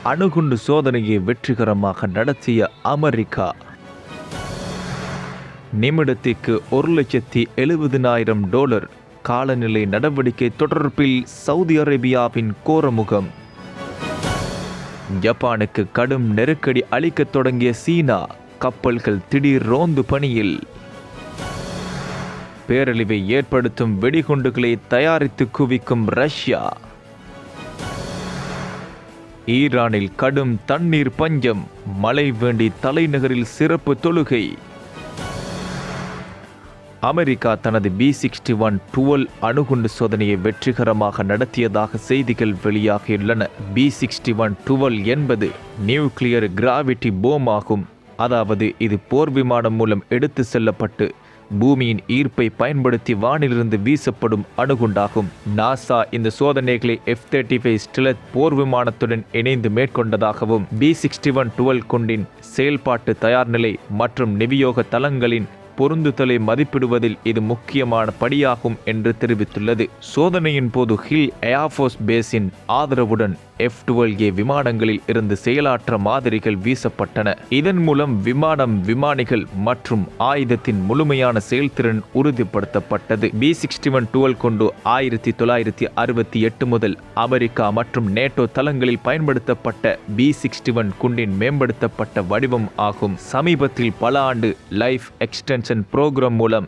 அணுகுண்டு சோதனையை வெற்றிகரமாக நடத்திய அமெரிக்கா. நிமிடத்திற்கு $1,70,000 காலநிலை நடவடிக்கை தொடர்பில் சவுதி அரேபியாவின் கோரமுகம். ஜப்பானுக்கு கடும் நெருக்கடி அளிக்கத் தொடங்கிய சீனா, கப்பல்கள் திடீர் ரோந்து பணியில். பேரழிவை ஏற்படுத்தும் வெடிகுண்டுகளை தயாரித்து குவிக்கும் ரஷ்யா. ஈரானில் கடும் தண்ணீர் பஞ்சம், மழை வேண்டி தலைநகரில் சிறப்பு தொழுகை. அமெரிக்கா தனது B-61 அணுகுண்டு சோதனையை வெற்றிகரமாக நடத்தியதாக செய்திகள் வெளியாகியுள்ளன. B-61 என்பது நியூக்ளியர் கிராவிட்டி போம் ஆகும். அதாவது இது போர் விமானம் மூலம் எடுத்து செல்லப்பட்டு பூமியின் ஈர்ப்பை பயன்படுத்தி வானிலிருந்து வீசப்படும் அணுகுண்டாகும். நாசா இந்த சோதனைகளை F-35 ஸ்டெல்த் போர் விமானத்துடன் இணைந்து மேற்கொண்டதாகவும் B-61 குண்டின் செயல்பாட்டு தயார்நிலை மற்றும் நிவியோக தளங்களின் பொருந்துதலை மதிப்பிடுவதில் இது முக்கியமான படியாகும் என்று தெரிவித்துள்ளது. சோதனையின் போது ஹில் ஏர்ஃபோர்ஸ் பேஸின் ஆதரவுடன் F-12A விமானங்களில் இருந்து செயலாற்ற மாதிரிகள் வீசப்பட்டன. இதன் மூலம் விமானிகள் மற்றும் ஆயுதத்தின் முழுமையான செயல்திறன் உறுதிப்படுத்தப்பட்டது. B-61 கொண்டு 1968 முதல் அமெரிக்கா மற்றும் நேட்டோ தளங்களில் பயன்படுத்தப்பட்ட B-61 குண்டின் மேம்படுத்தப்பட்ட வடிவம் ஆகும். சமீபத்தில் பல ஆண்டு லைஃப் எக்ஸ்டென்ஷன் புரோகிராம் மூலம்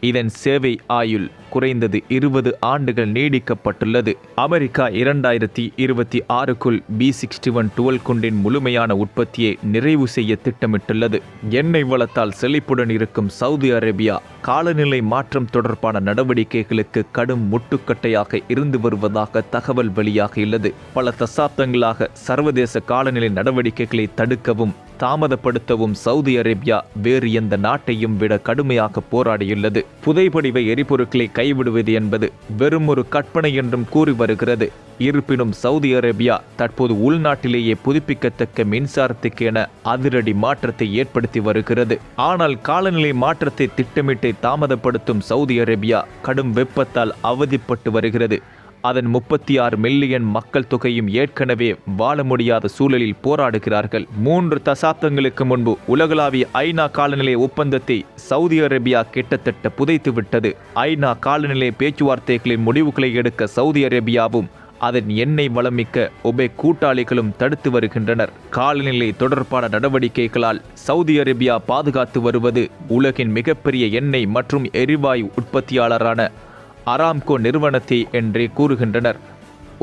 இதன் சேவை ஆயுள் குறைந்தது 20 ஆண்டுகள் நீடிக்கப்பட்டுள்ளது. அமெரிக்கா 2026க்குள் B-61 குண்டின் முழுமையான உற்பத்தியை நிறைவு செய்ய திட்டமிட்டுள்ளது. எண்ணெய் வளத்தால் செழிப்புடன் இருக்கும் சவுதி அரேபியா காலநிலை மாற்றம் தொடர்பான நடவடிக்கைகளுக்கு கடும் முட்டுக்கட்டையாக இருந்து வருவதாக தகவல் வெளியாகியுள்ளது. பல தசாப்தங்களாக சர்வதேச காலநிலை நடவடிக்கைகளை தடுக்கவும் தாமதப்படுத்தவும் சவுதி அரேபியா வேறு எந்த நாட்டையும் விட கடுமையாக போராடியுள்ளது. புதைபடிவ எரிபொருட்களை கைவிடுவது என்பது வெறும் ஒரு கற்பனை என்றும் கூறி வருகிறது. இருப்பினும் சவுதி அரேபியா தற்போது உள்நாட்டிலேயே புதுப்பிக்கத்தக்க மின்சாரத்துக்கு என அதிரடி மாற்றத்தை ஏற்படுத்தி வருகிறது. ஆனால் காலநிலை மாற்றத்தை திட்டமிட்டு தாமதப்படுத்தும் சவுதி அரேபியா கடும் வெப்பத்தால் அவதிப்பட்டு வருகிறது. அதன் 36 மில்லியன் மக்கள் தொகையும் ஏற்கனவே வாழ முடியாத சூழலில் போராடுகிறார்கள். 3 தசாப்தங்களுக்கு முன்பு உலகளாவிய ஐநா காலநிலை ஒப்பந்தத்தை சவுதி அரேபியா கிட்டத்தட்ட புதைத்துவிட்டது. ஐநா காலநிலை பேச்சுவார்த்தைகளின் முடிவுகளை எடுக்க சவுதி அரேபியாவும் அதன் எண்ணெய் வளமிக்க ஒபெக் கூட்டாளிகளும் தடுத்து வருகின்றனர். காலநிலை தொடர்பான நடவடிக்கைகளால் சவுதி அரேபியா பாதுகாத்து வருவது உலகின் மிகப்பெரிய எண்ணெய் மற்றும் எரிவாயு உற்பத்தியாளரான அராம்கோ நிறுவனத்தை என்றே கூறுகின்றனர்.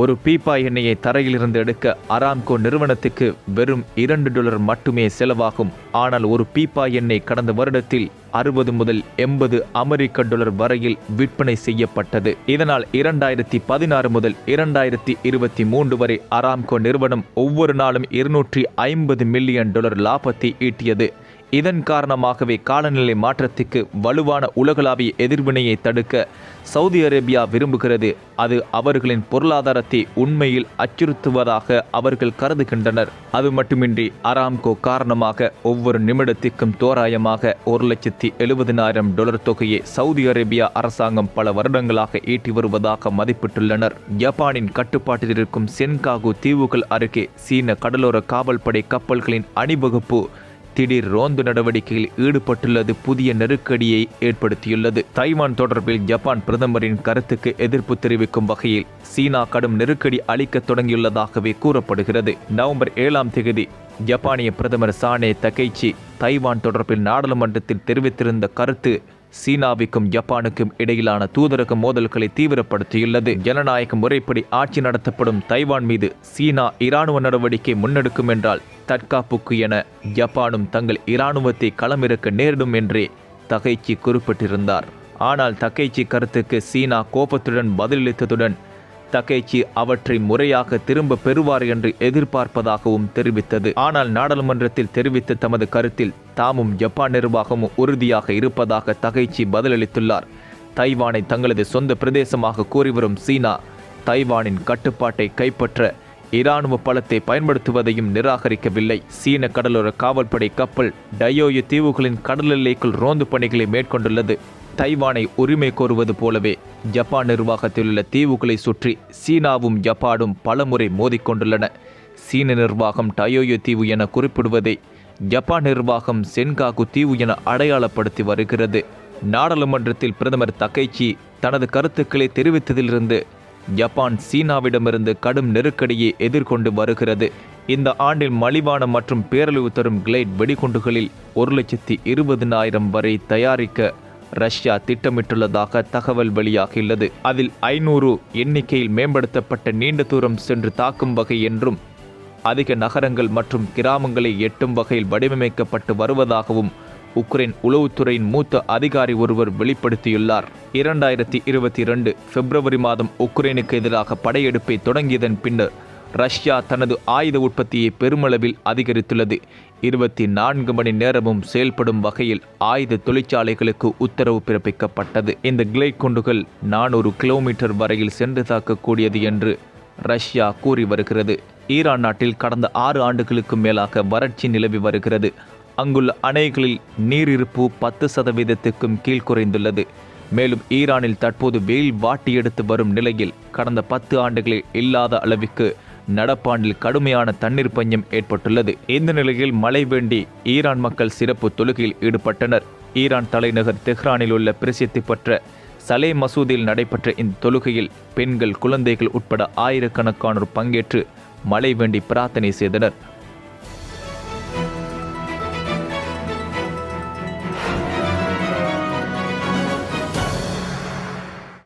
ஒரு பீப்பா எண்ணெயை தரையிலிருந்து எடுக்க அராம்கோ நிறுவனத்துக்கு வெறும் $2 மட்டுமே செலவாகும். ஆனால் ஒரு பீப்பா எண்ணெய் கடந்த வருடத்தில் $60 முதல் $80 வரையில் விற்பனை செய்யப்பட்டது. இதனால் 2016 முதல் 2023 வரை அராம்கோ நிறுவனம் ஒவ்வொரு நாளும் $250 மில்லியன் லாபத்தை ஈட்டியது. இதன் காரணமாகவே காலநிலை மாற்றத்துக்கு வலுவான உலகளாவிய எதிர்வினையை தடுக்க சவுதி அரேபியா விரும்புகிறது. அது அவர்களின் பொருளாதாரத்தை உண்மையில் அச்சுறுத்துவதாக அவர்கள் கருதுகின்றனர். அது மட்டுமின்றி அராம்கோ காரணமாக ஒவ்வொரு நிமிடத்திற்கும் தோராயமாக $1,70,000 தொகையை சவுதி அரேபியா அரசாங்கம் பல வருடங்களாக ஈட்டி வருவதாக மதிப்பிட்டுள்ளனர். ஜப்பானின் கட்டுப்பாட்டில் இருக்கும் சென்காகு தீவுகள் அருகே சீன கடலோர காவல்படை கப்பல்களின் அணிவகுப்பு திடீர் ரோந்து நடவடிக்கையில் ஈடுபட்டுள்ளது புதிய நெருக்கடியை ஏற்படுத்தியுள்ளது. தைவான் தொடர்பில் ஜப்பான் பிரதமரின் கருத்துக்கு எதிர்ப்பு தெரிவிக்கும் வகையில் சீனா கடும் நெருக்கடி அளிக்க தொடங்கியுள்ளதாகவே கூறப்படுகிறது. நவம்பர் 7ஆம் தேதி ஜப்பானிய பிரதமர் சானே தகைச்சி தைவான் தொடர்பில் நாடாளுமன்றத்தில் தெரிவித்திருந்த கருத்து சீனாவுக்கும் ஜப்பானுக்கும் இடையிலான தூதரக மோதல்களை தீவிரப்படுத்தியுள்ளது. ஜனநாயக முறைப்படி ஆட்சி நடத்தப்படும் தைவான் மீது சீனா இராணுவ நடவடிக்கை முன்னெடுக்கும் என்றால் தற்காப்புக்கு என ஜப்பானும் தங்கள் இராணுவத்தை களமிறக்க நேரிடும் என்றே தகைச்சி குறிப்பிட்டிருந்தார். ஆனால் தகைச்சி கருத்துக்கு சீனா கோபத்துடன் பதிலளித்ததுடன் தகைச்சி அவற்றை முறையாக திரும்ப பெறுவார் என்று எதிர்பார்ப்பதாகவும் தெரிவித்தது. ஆனால் நாடாளுமன்றத்தில் தெரிவித்த தமது கருத்தில் தாமும் ஜப்பான் நிர்வாகமும் உறுதியாக இருப்பதாக தகைச்சி பதிலளித்துள்ளார். தைவானை தங்களது சொந்த பிரதேசமாக கூறிவரும் சீனா தைவானின் கட்டுப்பாட்டை கைப்பற்ற இராணுவ பலத்தை பயன்படுத்துவதையும் நிராகரிக்கவில்லை. சீன கடலோர காவல்படை கப்பல் டயோயு தீவுகளின் கடல் எல்லைக்குள் ரோந்து பணிகளை மேற்கொண்டுள்ளது. தைவானை உரிமை கோருவது போலவே ஜப்பான் நிர்வாகத்தில் உள்ள தீவுகளை சுற்றி சீனாவும் ஜப்பானும் பலமுறை மோதிக்கொண்டுள்ளன. சீன நிர்வாகம் டயோயோ தீவு என குறிப்பிடுவதை ஜப்பான் நிர்வாகம் சென்காகு தீவு என அடையாளப்படுத்தி வருகிறது. நாடாளுமன்றத்தில் பிரதமர் தகைச்சி தனது கருத்துக்களை தெரிவித்ததிலிருந்து ஜப்பான் சீனாவிடமிருந்து கடும் நெருக்கடியை எதிர்கொண்டு வருகிறது. இந்த ஆண்டில் மலிவான மற்றும் பேரழிவு தரும் கிளைட் வெடிகுண்டுகளில் 1,20,000 வரை தயாரிக்க ரஷ்யா திட்டமிட்டுள்ளதாக தகவல் வெளியாகியுள்ளது. அதில் 500 எண்ணிக்கையில் மேம்படுத்தப்பட்ட நீண்ட தூரம் சென்று தாக்கும் வகை என்றும் அதிக நகரங்கள் மற்றும் கிராமங்களை எட்டும் வகையில் வடிவமைக்கப்பட்டு வருவதாகவும் உக்ரைன் உளவுத்துறையின் மூத்த அதிகாரி ஒருவர் வெளிப்படுத்தியுள்ளார். 2022 பிப்ரவரி மாதம் உக்ரைனுக்கு எதிராக படையெடுப்பை தொடங்கியதன் பின்னர் ரஷ்யா தனது ஆயுத உற்பத்தியை பெருமளவில் அதிகரித்துள்ளது. 24 மணி நேரமும் செயல்படும் வகையில் ஆயுத தொழிற்சாலைகளுக்கு உத்தரவு பிறப்பிக்கப்பட்டது. இந்த கிளைட் குண்டுகள் 400 கிலோமீட்டர் வரையில் சென்று தாக்கக்கூடியது என்று ரஷ்யா கூறி வருகிறது. ஈரான் நாட்டில் கடந்த 6 ஆண்டுகளுக்கு மேலாக வறட்சி நிலவி வருகிறது. அங்குள்ள அணைகளில் நீரிருப்பு 10% கீழ் குறைந்துள்ளது. மேலும் ஈரானில் தற்போது வெயில் வாட்டி எடுத்து வரும் நிலையில் கடந்த 10 ஆண்டுகளில் இல்லாத அளவிற்கு நடப்பாண்டில் கடுமையான தண்ணீர் பஞ்சம் ஏற்பட்டுள்ளது. இந்த நிலையில் மழை வேண்டி ஈரான் மக்கள் சிறப்பு தொழுகையில் ஈடுபட்டனர். ஈரான் தலைநகர் தெஹ்ரானில் உள்ள பிரசித்தி பெற்ற சலே மசூதியில் நடைபெற்ற இந்த தொழுகையில் பெண்கள், குழந்தைகள் உட்பட ஆயிரக்கணக்கானோர் பங்கேற்று மழை வேண்டி பிரார்த்தனை செய்தனர்.